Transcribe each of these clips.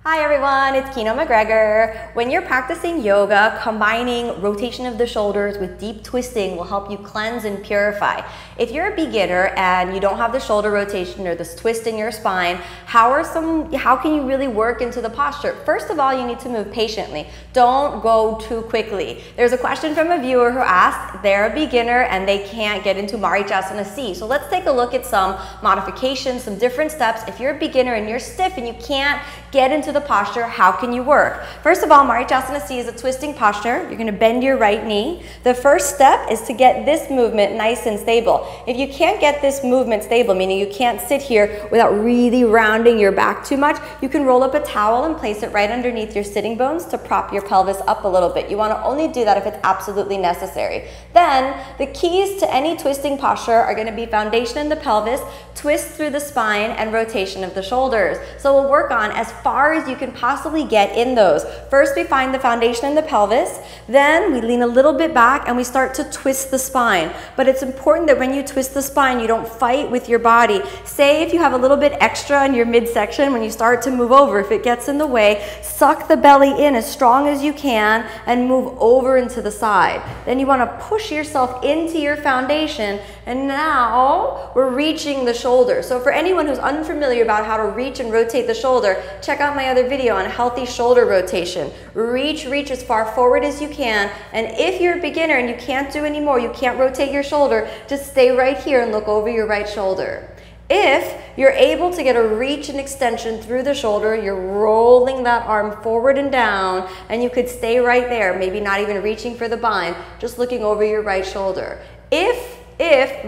Hi everyone, it's Kino MacGregor. When you're practicing yoga, combining rotation of the shoulders with deep twisting will help you cleanse and purify. If you're a beginner and you don't have the shoulder rotation or this twist in your spine, how can you really work into the posture? First of all, you need to move patiently. Don't go too quickly. There's a question from a viewer who asked, they're a beginner and they can't get into Marichasana C. So let's take a look at some modifications, some different steps. If you're a beginner and you're stiff and you can't get into the posture, how can you work? First of all, Marichasana C is a twisting posture. You're going to bend your right knee. The first step is to get this movement nice and stable. If you can't get this movement stable, meaning you can't sit here without really rounding your back too much, you can roll up a towel and place it right underneath your sitting bones to prop your pelvis up a little bit. You want to only do that if it's absolutely necessary. Then, the keys to any twisting posture are going to be foundation in the pelvis, twist through the spine, and rotation of the shoulders. So we'll work on as far as you can possibly get in those. First, we find the foundation in the pelvis, then we lean a little bit back and we start to twist the spine. But it's important that when you twist the spine, you don't fight with your body. Say if you have a little bit extra in your midsection, when you start to move over, if it gets in the way, suck the belly in as strong as you can and move over into the side. Then you want to push yourself into your foundation, and now we're reaching the shoulder. So for anyone who's unfamiliar about how to reach and rotate the shoulder, check out my other video on healthy shoulder rotation. Reach as far forward as you can, and if you're a beginner and you can't do any more, you can't rotate your shoulder, just stay right here and look over your right shoulder. If you're able to get a reach and extension through the shoulder, you're rolling that arm forward and down, and you could stay right there, maybe not even reaching for the bind, just looking over your right shoulder. If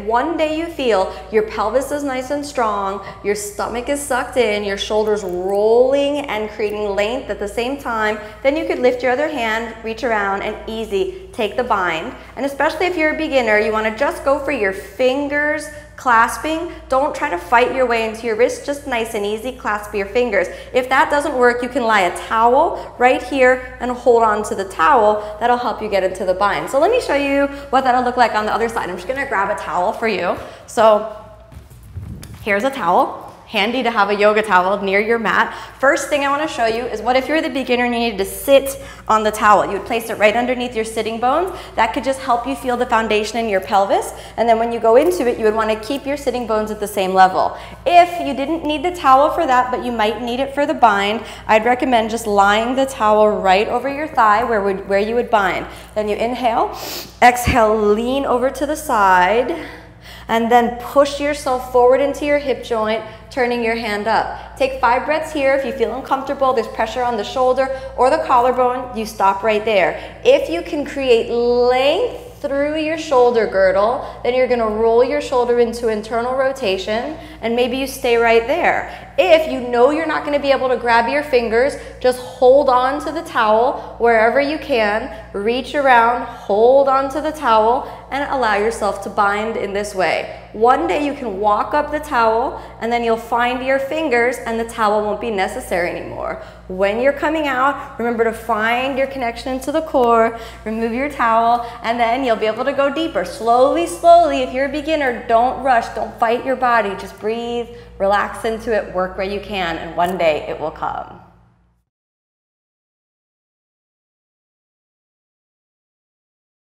one day you feel your pelvis is nice and strong, your stomach is sucked in, your shoulders rolling and creating length at the same time, then you could lift your other hand, reach around, and easy take the bind. And especially if you're a beginner, you want to just go for your fingers clasping. Don't try to fight your way into your wrist, just nice and easy, clasp your fingers. If that doesn't work, you can lie a towel right here and hold on to the towel. That'll help you get into the bind. So let me show you what that'll look like on the other side. I'm just gonna grab a towel for you. So here's a towel. Handy to have a yoga towel near your mat. First thing I want to show you is what if you're the beginner and you needed to sit on the towel. You would place it right underneath your sitting bones. That could just help you feel the foundation in your pelvis, and then when you go into it, you would want to keep your sitting bones at the same level. If you didn't need the towel for that, but you might need it for the bind, I'd recommend just lying the towel right over your thigh where you would bind. Then you inhale, exhale, lean over to the side, and then push yourself forward into your hip joint, turning your hand up. Take 5 breaths here. If you feel uncomfortable, there's pressure on the shoulder or the collarbone, you stop right there. If you can create length through your shoulder girdle, then you're going to roll your shoulder into internal rotation, and maybe you stay right there. If you know you're not going to be able to grab your fingers, just hold on to the towel wherever you can, reach around, hold on to the towel, and allow yourself to bind in this way. One day you can walk up the towel, and then you'll find your fingers and the towel won't be necessary anymore. When you're coming out, remember to find your connection into the core, remove your towel, and then you'll be able to go deeper. Slowly, if you're a beginner, don't rush, don't fight your body, just breathe, relax into it, work where you can, and one day it will come.